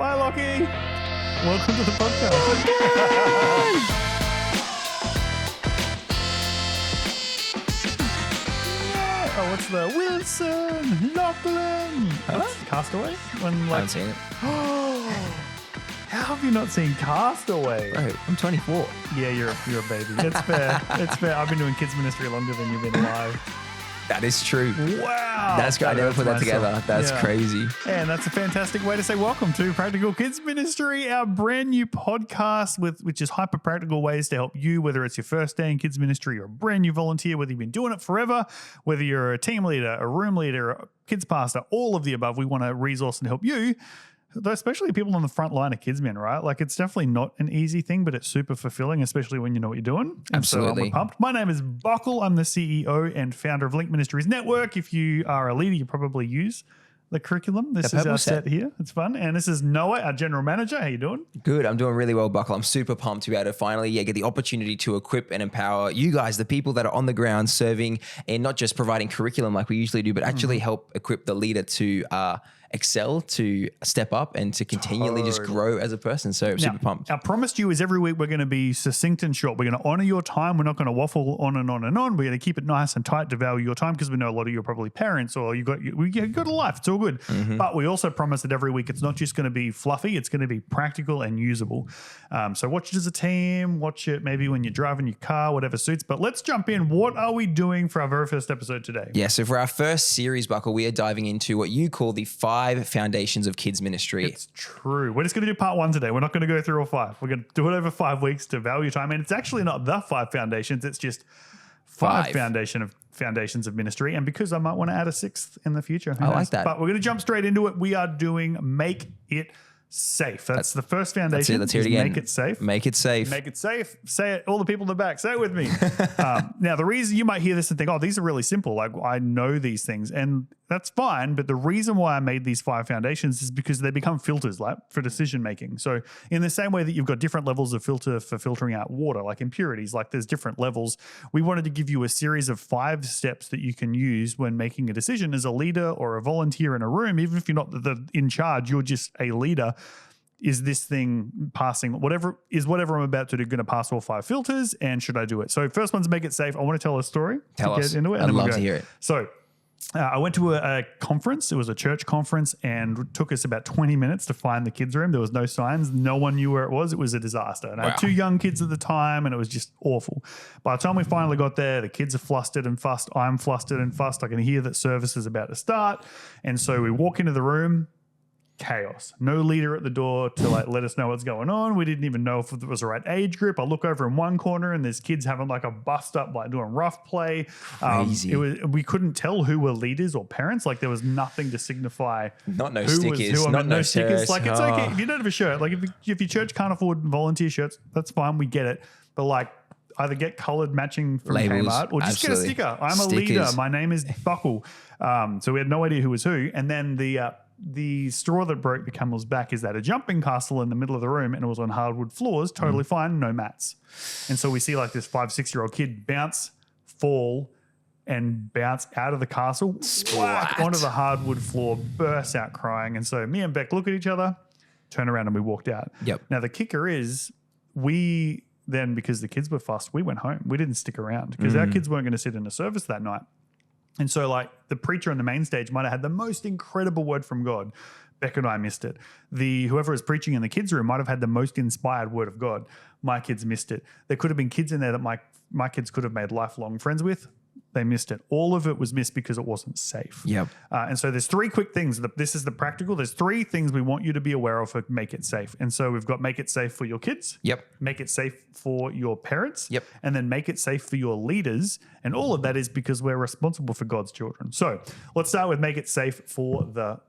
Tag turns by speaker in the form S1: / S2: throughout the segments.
S1: Hi, Lockie. Welcome to the podcast. Oh, what's the Wilson Lachlan? That's Castaway. When
S2: I haven't seen it.
S1: How have you not seen Castaway?
S2: Bro, I'm 24.
S1: Yeah, you're a baby. It's fair. It's fair. I've been doing kids ministry longer than you've been alive.
S2: That is true.
S1: Wow.
S2: That's great. I never put that together. That's crazy.
S1: And that's a fantastic way to say welcome to Practical Kids Ministry, our brand new podcast which is hyper practical ways to help you, whether it's your first day in kids ministry or a brand new volunteer, whether you've been doing it forever, whether you're a team leader, a room leader, a kids pastor, all of the above. We want to resource and help you, especially people on the front line of KidsMin, right? Like, it's definitely not an easy thing, but it's super fulfilling, especially when you know what you're doing.
S2: Absolutely.
S1: So pumped. My name is Buckle. I'm the CEO and founder of Link Ministries Network. If you are a leader, you probably use the curriculum. This is our set here. It's fun. And this is Noah, our general manager. How you doing?
S2: Good. I'm doing really well, Buckle. I'm super pumped to be able to finally get the opportunity to equip and empower you guys, the people that are on the ground serving and not just providing curriculum like we usually do, but actually help equip the leader to excel, to step up, and to continually just grow as a person. So I'm super pumped.
S1: Our promise to you is every week we're going to be succinct and short. We're going to honor your time. We're not going to waffle on and on and on. We're going to keep it nice and tight to value your time, because we know a lot of you are probably parents or you've got a life. It's all good. But we also promise that every week it's not just going to be fluffy. It's going to be practical and usable. So watch it as a team. Watch it maybe when you're driving your car, whatever suits. But let's jump in. What are we doing for our very first episode today?
S2: Yeah, so for our first series, Buckle, we are diving into what you call the 5 foundations of kids ministry.
S1: It's true. We're just going to do part 1 today. We're not going to go through all 5. We're going to do it over 5 weeks to value time. And it's actually not the 5 foundations. It's just 5 foundations of ministry. And because I might want to add a 6th in the future.
S2: I like that.
S1: But we're going to jump straight into it. We are doing Make It Safe. That's the first foundation.
S2: Let's hear it again.
S1: Make it safe.
S2: Make it safe.
S1: Make it safe. Say it. All the people in the back, say it with me. Now, the reason you might hear this and think, oh, these are really simple. Like, I know these things. And that's fine. But the reason why I made these 5 foundations is because they become filters, like, for decision making. So in the same way that you've got different levels of filter for filtering out water, like impurities, like there's different levels, we wanted to give you a series of 5 steps that you can use when making a decision as a leader or a volunteer in a room. Even if you're not in charge, you're just a leader. Is this thing passing whatever I'm about to do going to pass all 5 filters, and should I do it? So first one's make it safe. I want to tell a story.
S2: Tell us.
S1: Get into it,
S2: I'd love to hear it.
S1: So I went to a conference. It was a church conference, and it took us about 20 minutes to find the kids' room. There was no signs. No one knew where it was. It was a disaster. And I had 2 young kids at the time, and it was just awful. By the time we finally got there, the kids are flustered and fussed. I'm flustered and fussed. I can hear that service is about to start. And so we walk into the room. Chaos. No leader at the door to let us know what's going on. We didn't even know if it was the right age group. I look over in one corner and there's kids having like a bust up, like doing rough play.
S2: Crazy.
S1: We couldn't tell who were leaders or parents. Like, there was nothing to signify.
S2: Not no stickers. No
S1: stickers. Like, it's okay if you don't have a shirt. Like, if your church can't afford volunteer shirts, that's fine. We get it. But like, either get colored matching from
S2: Labels,
S1: Kmart or just
S2: absolutely.
S1: Get a sticker. I'm a leader. My name is Buckle. So we had no idea who was who. And then the straw that broke the camel's back is that a jumping castle in the middle of the room, and it was on hardwood floors, totally fine, no mats. And so we see like this 5-6-year-old kid bounce, fall, and bounce out of the castle, whack onto the hardwood floor, bursts out crying. And so me and Beck look at each other, turn around, and we walked out.
S2: Yep.
S1: Now the kicker is because the kids were fussed, we went home. We didn't stick around because our kids weren't going to sit in a service that night. And so, like, the preacher on the main stage might have had the most incredible word from God. Beck and I missed it. Whoever was preaching in the kids' room might have had the most inspired word of God. My kids missed it. There could have been kids in there that my kids could have made lifelong friends with. They missed it. All of it was missed because it wasn't safe.
S2: Yep.
S1: And so there's 3 quick things. This is the practical. There's 3 things we want you to be aware of for Make It Safe. And so we've got make it safe for your kids.
S2: Yep.
S1: Make it safe for your parents.
S2: Yep.
S1: And then make it safe for your leaders. And all of that is because we're responsible for God's children. So let's start with make it safe for the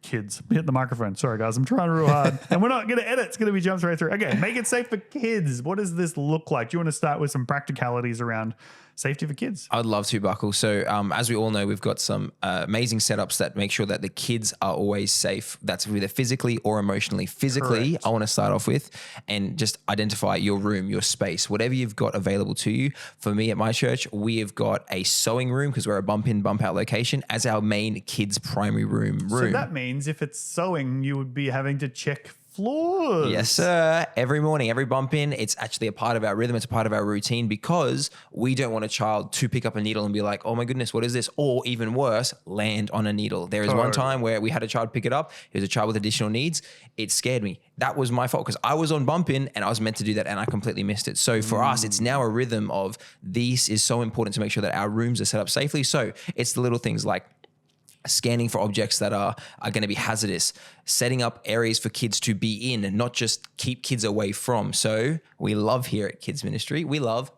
S1: kids. Hit the microphone. Sorry, guys. I'm trying real hard. And we're not going to edit. It's going to be jumps right through. Okay. Make it safe for kids. What does this look like? Do you want to start with some practicalities around safety for kids?
S2: I'd love to, Buckle. So as we all know, we've got some amazing setups that make sure that the kids are always safe. That's either physically or emotionally. Physically, correct. I want to start off with and just identify your room, your space, whatever you've got available to you. For me at my church, we have got a sewing room because we're a bump in, bump out location as our main kids' primary room.
S1: So that means if it's sewing, you would be having to check floors.
S2: Yes, sir. Every morning, every bump in, it's actually a part of our rhythm. It's a part of our routine because we don't want a child to pick up a needle and be like, oh my goodness, what is this? Or even worse, land on a needle. There is one time where we had a child pick it up. He was a child with additional needs. It scared me. That was my fault because I was on bump in and I was meant to do that and I completely missed it. So for us, it's now a rhythm of this is so important to make sure that our rooms are set up safely. So it's the little things like scanning for objects that are going to be hazardous, setting up areas for kids to be in and not just keep kids away from. So we love here at Kids Ministry, we love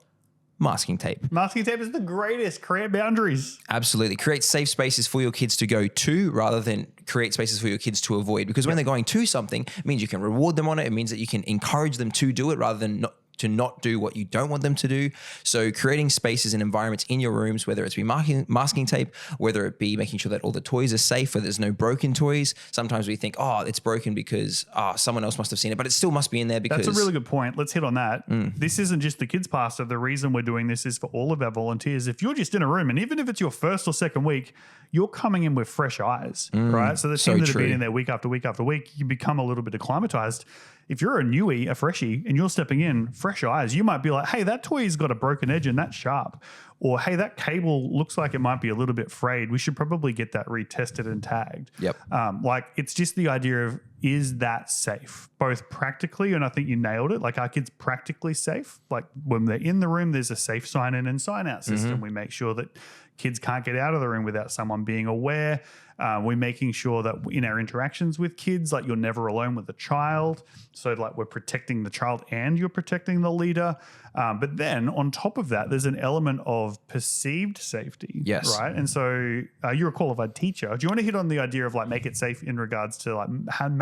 S2: masking tape.
S1: Masking tape is the greatest. Create boundaries.
S2: Absolutely. Create safe spaces for your kids to go to rather than create spaces for your kids to avoid. Because when they're going to something, it means you can reward them on it. It means that you can encourage them to do it rather than not do what you don't want them to do. So creating spaces and environments in your rooms, whether it's be masking tape, whether it be making sure that all the toys are safe, where there's no broken toys. Sometimes we think, oh, it's broken because someone else must have seen it, but it still must be in there because...
S1: That's a really good point. Let's hit on that. This isn't just the kids pastor. The reason we're doing this is for all of our volunteers. If you're just in a room, and even if it's your first or second week, you're coming in with fresh eyes, right? So the team that have been in there week after week after week, you become a little bit acclimatized. If you're a newie, a freshie, and you're stepping in, fresh eyes, you might be like, hey, that toy's got a broken edge and that's sharp. Or, hey, that cable looks like it might be a little bit frayed. We should probably get that retested and tagged.
S2: Yep.
S1: Like, it's just the idea of, is that safe? Both practically, and I think you nailed it, like, our kids practically safe? Like, when they're in the room, there's a safe sign in and sign out system. We make sure that kids can't get out of the room without someone being aware. We're making sure that in our interactions with kids, like, you're never alone with the child. So, like, we're protecting the child and you're protecting the leader. But then on top of that, there's an element of perceived safety.
S2: Yes.
S1: Right. And so you're a qualified teacher. Do you want to hit on the idea of, like, make it safe in regards to, like,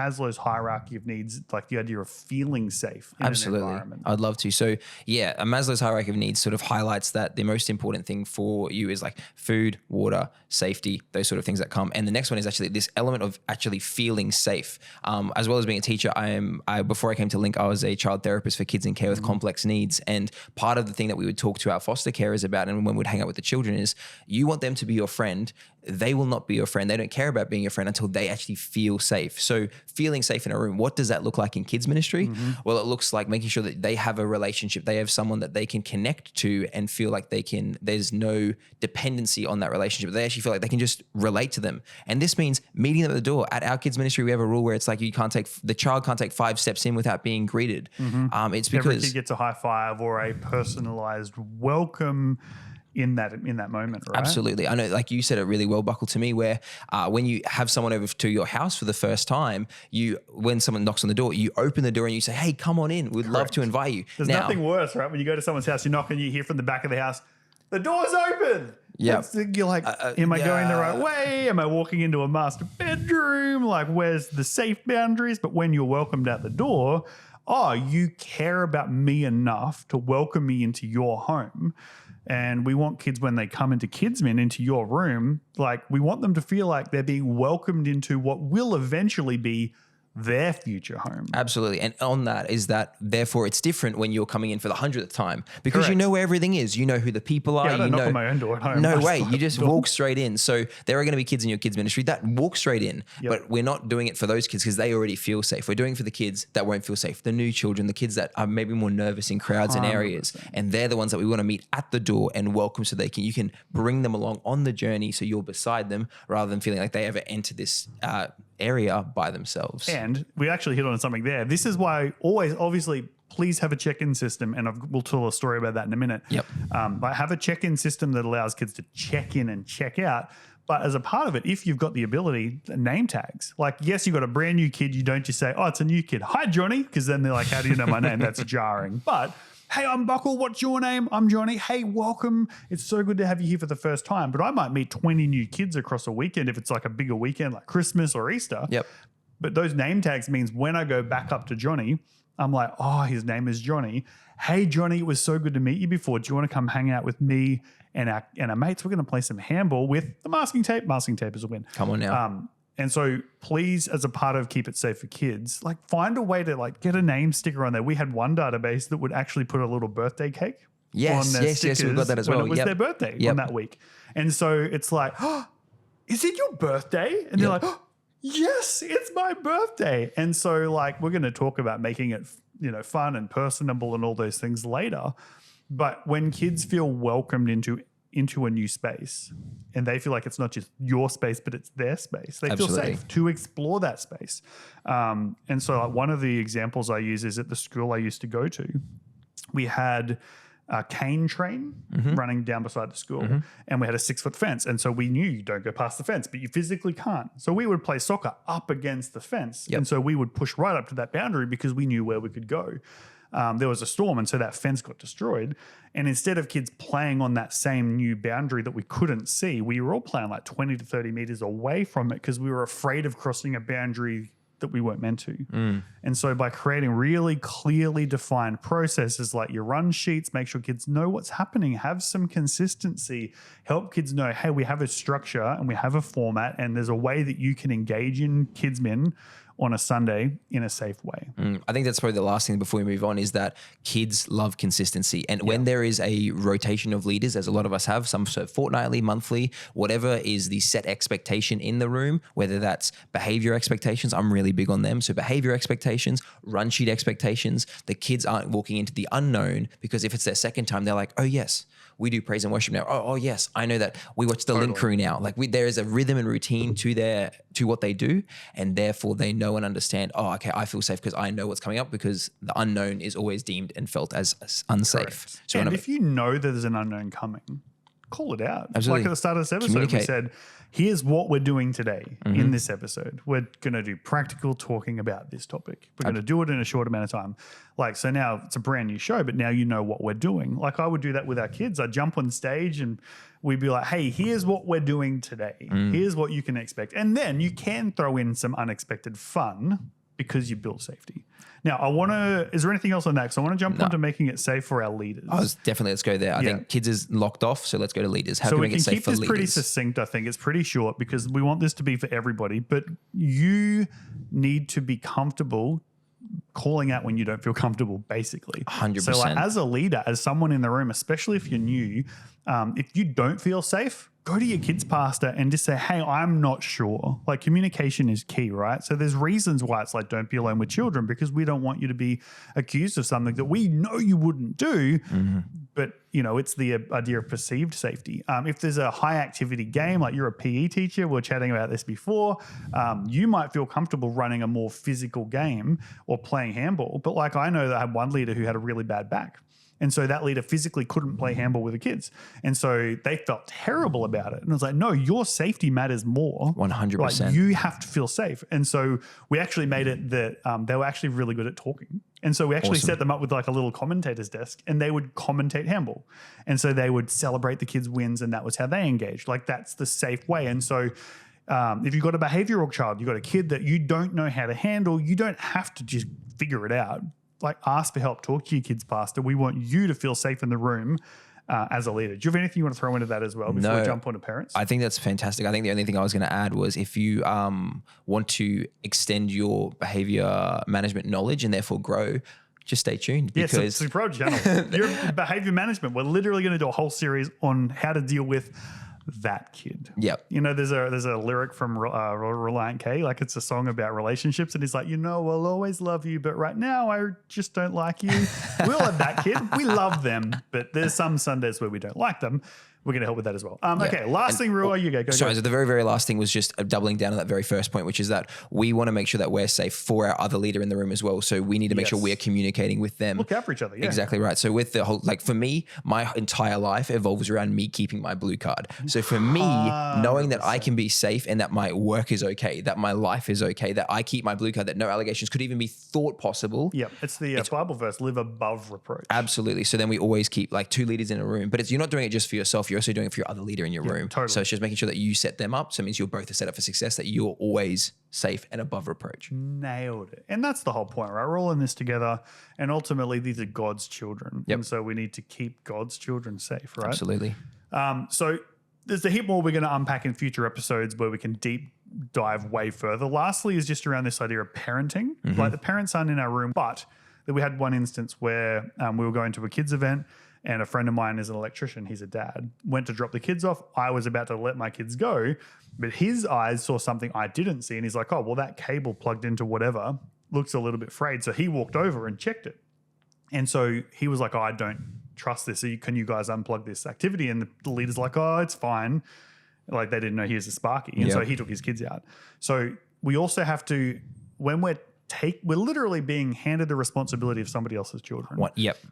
S1: Maslow's hierarchy of needs, like the idea of feeling safe in
S2: Absolutely.
S1: an environment?
S2: I'd love to. So yeah, Maslow's hierarchy of needs sort of highlights that the most important thing for you is like food, water, safety, those sort of things that come. And the next one is actually this element of actually feeling safe. As well as being a teacher, before I came to Link, I was a child therapist for kids in care with complex needs. And part of the thing that we would talk to our foster carers about and when we'd hang out with the children is you want them to be your friend. They will not be your friend. They don't care about being your friend until they actually feel safe. So feeling safe in a room, what does that look like in kids ministry? Well, it looks like making sure that they have a relationship. They have someone that they can connect to and feel like there's no dependency on that relationship. They actually feel like they can just relate to them. And this means meeting them at the door. At our kids ministry, we have a rule where it's like the child can't take 5 steps in without being greeted. It's because
S1: every kid gets a high five or a personalized welcome in that moment, right?
S2: Absolutely. I know, like you said it really well, Buckle, to me, where when you have someone over to your house for the first time, when someone knocks on the door, you open the door and you say, hey, come on in. We'd love to invite you.
S1: There's nothing worse, right? When you go to someone's house, you knock and you hear from the back of the house, the door's open.
S2: Yeah.
S1: You're like, am I going the right way? Am I walking into a master bedroom? Like, where's the safe boundaries? But when you're welcomed at the door, you care about me enough to welcome me into your home. And we want kids, when they come into KidsMin, into your room, like, we want them to feel like they're being welcomed into what will eventually be their future home.
S2: Absolutely. And on that is that, therefore, it's different when you're coming in for the 100th time because
S1: Correct.
S2: You know where everything is. You know who the people are.
S1: I don't knock on my own door at home.
S2: No way. You just walk straight in. So there are going to be kids in your kids ministry that walk straight in, but we're not doing it for those kids because they already feel safe. We're doing it for the kids that won't feel safe, the new children, the kids that are maybe more nervous in crowds and areas. And they're the ones that we want to meet at the door and welcome so you can bring them along on the journey so you're beside them rather than feeling like they ever enter this area by themselves.
S1: And we actually hit on something there. This is why obviously, please have a check-in system, and we'll tell a story about that in a minute.
S2: Yep.
S1: But have a check-in system that allows kids to check in and check out. But as a part of it, if you've got the ability, name tags. Like, yes, you've got a brand new kid. You don't just say, oh, it's a new kid. Hi, Johnny. Because then they're like, how do you know my name? That's jarring. But hey, I'm Buckle. What's your name? I'm Johnny. Hey, welcome. It's so good to have you here for the first time. But I might meet 20 new kids across a weekend if it's like a bigger weekend like Christmas or Easter.
S2: Yep.
S1: But those name tags means when I go back up to Johnny, I'm like, oh, his name is Johnny. Hey, Johnny, it was so good to meet you before. Do you want to come hang out with me and our mates? We're going to play some handball with the masking tape. Masking tape is a win.
S2: Come on now.
S1: And so please, as a part of Keep It Safe for Kids, like, find a way to, like, get a name sticker on there. We had one database that would actually put a little birthday cake on their stickers
S2: we've got that as well.
S1: when it was their birthday on that week. And so it's like, oh, is it your birthday? And they're like, oh, yes, it's my birthday. And so like we're going to talk about making it, fun and personable and all those things later. But when kids feel welcomed into a new space and they feel like it's not just your space, but it's their space, they feel safe to explore that space. And so like one of the examples I use is at the school I used to go to, we had a cane train running down beside the school and we had a 6-foot fence. And so we knew you don't go past the fence, but you physically can't. So we would play soccer up against the fence. And so we would push right up to that boundary because we knew where we could go. There was a storm and so that fence got destroyed. And instead of kids playing on that same new boundary that we couldn't see, we were all playing like 20 to 30 meters away from it because we were afraid of crossing a boundary that we weren't meant to. And so by creating really clearly defined processes like your run sheets, make sure kids know what's happening, have some consistency, help kids know, hey, we have a structure and we have a format and there's a way that you can engage in Kidsmin on a Sunday in a safe way.
S2: I think that's probably the last thing before we move on is that kids love consistency. And when there is a rotation of leaders, as a lot of us have, some sort of fortnightly, monthly, whatever is the set expectation in the room, whether that's behavior expectations, I'm really big on them. So behavior expectations, run sheet expectations, the kids aren't walking into the unknown because if it's their second time, they're like, oh yes, we do praise and worship now. Oh yes, I know that. We watch the Link Crew now. Like there is a rhythm and routine to what they do, and therefore they know and understand. Oh, okay, I feel safe because I know what's coming up because the unknown is always deemed and felt as unsafe.
S1: Correct.
S2: So
S1: and if you know that there's an unknown coming, call it out.
S2: Absolutely.
S1: Like at the start of this episode, we said, here's what we're doing today in this episode. We're going to do practical talking about this topic. We're going to do it in a short amount of time. Like, so now it's a brand new show, but now you know what we're doing. Like I would do that with our kids. I'd jump on stage and we'd be like, hey, here's what we're doing today. Here's what you can expect. And then you can throw in some unexpected fun because you build safety. Now, is there anything else on that? Because I want to jump onto making it safe for our leaders.
S2: Definitely, let's go there. I think kids is locked off, so let's go to leaders. How
S1: so
S2: can
S1: we
S2: we
S1: can
S2: get safe
S1: keep
S2: for
S1: this
S2: leaders?
S1: pretty succinct, I think. It's pretty short because we want this to be for everybody, but you need to be comfortable calling out when you don't feel comfortable, basically.
S2: 100%.
S1: So like as a leader, as someone in the room, especially if you're new, if you don't feel safe, go to your kids pastor and just say, hey, I'm not sure. Like communication is key, right? So there's reasons why it's like, don't be alone with children because we don't want you to be accused of something that we know you wouldn't do. But, it's the idea of perceived safety. If there's a high activity game, like you're a PE teacher, we were chatting about this before, you might feel comfortable running a more physical game or playing handball. But like I know that I had one leader who had a really bad back. And so that leader physically couldn't play handball with the kids. And so they felt terrible about it. And I was like, no, your safety matters more.
S2: 100%.
S1: Like you have to feel safe. And so we actually made it that they were actually really good at talking. And so we actually set them up with like a little commentator's desk and they would commentate handball. And so they would celebrate the kids' wins and that was how they engaged. Like that's the safe way. And so if you've got a behavioral child, you've got a kid that you don't know how to handle, you don't have to just figure it out. Like ask for help, talk to your kids pastor. We want you to feel safe in the room as a leader. Do you have anything you want to throw into that as well before we jump on to parents?
S2: I think that's fantastic. I think the only thing I was going to add was if you want to extend your behavior management knowledge and therefore grow, just stay tuned. Because
S1: it's a pro channel. Your behavior management. We're literally going to do a whole series on how to deal with that kid.
S2: Yep.
S1: There's a lyric from Reliant K, like it's a song about relationships, and he's like, I'll always love you, but right now I just don't like you. We all have that kid. We love them, but there's some Sundays where we don't like them. We're going to help with that as well. Okay, last thing, Rua, you go.
S2: Sorry, so the very, very last thing was just doubling down on that very first point, which is that we want to make sure that we're safe for our other leader in the room as well. So we need to make sure we're communicating with them.
S1: Look out for each other. Yeah.
S2: Exactly right. So with the whole, like for me, my entire life evolves around me keeping my blue card. So for me, knowing that I can be safe and that my work is okay, that my life is okay, that I keep my blue card, that no allegations could even be thought possible.
S1: Yep. It's the Bible verse, live above reproach.
S2: Absolutely. So then we always keep like 2 leaders in a room, but you're not doing it just for yourself. You're also doing it for your other leader in your room.
S1: Totally.
S2: So it's just making sure that you set them up. So it means you're both set up for success, that you're always safe and above reproach.
S1: Nailed it. And that's the whole point, right? We're all in this together. And ultimately, these are God's children.
S2: Yep.
S1: And so we need to keep God's children safe, right?
S2: Absolutely.
S1: So there's a heap more we're going to unpack in future episodes where we can deep dive way further. Lastly is just around this idea of parenting. Like the parents aren't in our room, but we had one instance where we were going to a kids event And a friend of mine is an electrician. He's a dad. Went to drop the kids off. I was about to let my kids go, but his eyes saw something I didn't see. And he's like, oh, well, that cable plugged into whatever looks a little bit frayed. So he walked over and checked it. And so he was like, oh, I don't trust this. Can you guys unplug this activity? And the leader's like, oh, it's fine. Like they didn't know he was a Sparky. And so he took his kids out. So we also have to, when we're literally being handed the responsibility of somebody else's children.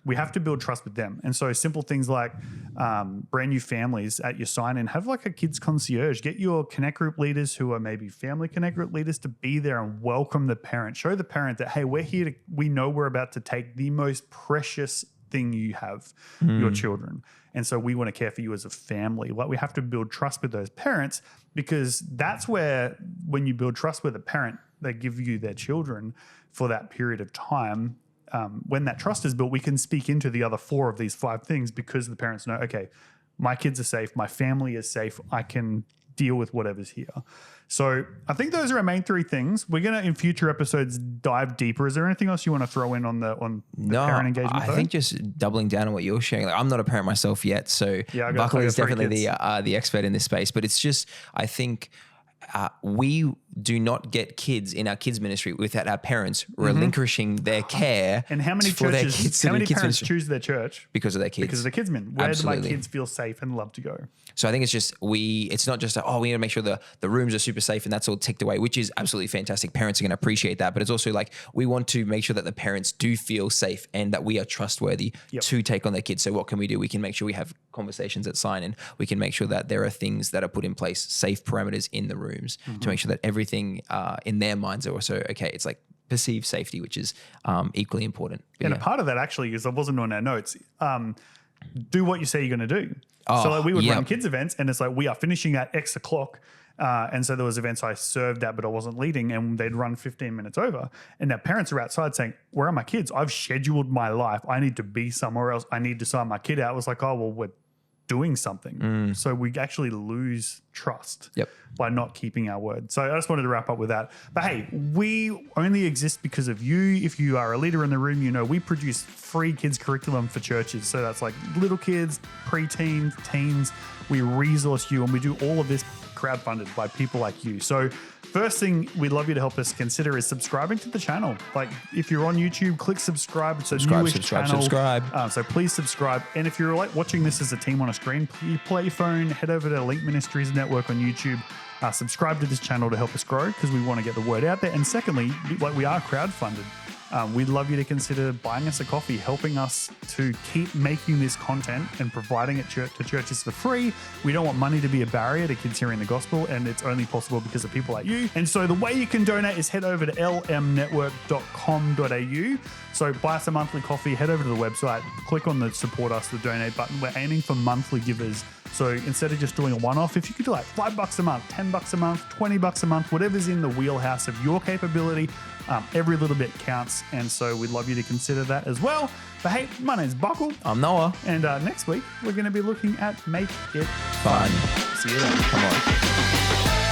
S1: We have to build trust with them. And so simple things like brand new families at your sign-in, have like a kids concierge. Get your Connect Group leaders who are maybe family Connect Group leaders to be there and welcome the parent. Show the parent that, hey, we know we're about to take the most precious thing you have, your children. And so we want to care for you as a family. Well, we have to build trust with those parents, because that's where, when you build trust with a parent, they give you their children for that period of time. When that trust is built, we can speak into the other 4 of these 5 things, because the parents know, okay, my kids are safe, my family is safe, I can deal with whatever's here. So I think those are our main 3 things. We're going to, in future episodes, dive deeper. Is there anything else you want to throw in on the parent engagement?
S2: I think just doubling down on what you're sharing. Like, I'm not a parent myself yet, so Buckley is definitely the expert in this space. But it's just, I think we do not get kids in our kids ministry without our parents relinquishing their care.
S1: And how many
S2: for their
S1: churches,
S2: kids,
S1: how many
S2: kids
S1: parents
S2: ministry?
S1: choose their church?
S2: Because of their kids.
S1: Because of the kids min. Where do my
S2: Absolutely.
S1: kids feel safe and love to go?
S2: So I think it's just it's not just we need to make sure the rooms are super safe and that's all ticked away, which is absolutely fantastic. Parents are going to appreciate that. But it's also like, we want to make sure that the parents do feel safe and that we are trustworthy to take on their kids. So what can we do? We can make sure we have conversations at sign-in. We can make sure that there are things that are put in place, safe parameters in the rooms to make sure that everything in their minds are also okay. It's like perceived safety, which is equally important. But
S1: and a part of that actually is, I wasn't on our notes, do what you say you're going to do. So like, we would run kids events, and it's like, we are finishing at X o'clock. And so there was events I served at, but I wasn't leading, and they'd run 15 minutes over. And now parents are outside saying, where are my kids? I've scheduled my life. I need to be somewhere else. I need to sign my kid out. It was like, oh, well, we're doing something. So we actually lose trust by not keeping our word. So I just wanted to wrap up with that. But hey, we only exist because of you. If you are a leader in the room, you know we produce free kids curriculum for churches. So that's like little kids, preteens, teens. We resource you, and we do all of this crowdfunded by people like you. So first thing we'd love you to help us consider is subscribing to the channel. Like, if you're on YouTube, click subscribe. It's a newish channel. So please subscribe. And if you're like watching this as a team on a screen, you play your phone, head over to Link Ministries Network on YouTube. Subscribe to this channel to help us grow, because we want to get the word out there. And secondly, like, we are crowdfunded. We'd love you to consider buying us a coffee, helping us to keep making this content and providing it to churches for free. We don't want money to be a barrier to kids hearing the gospel, and it's only possible because of people like you. And so the way you can donate is head over to lmnetwork.com.au. So buy us a monthly coffee, head over to the website, click on the support us, the donate button. We're aiming for monthly givers. So instead of just doing a one-off, if you could do like $5 a month, $10 a month, $20 a month, whatever's in the wheelhouse of your capability, every little bit counts. And so we'd love you to consider that as well. But hey, my name's Buckle.
S2: I'm Noah.
S1: And next week, we're going to be looking at Make It
S2: Fun.
S1: See you then.
S2: Come on.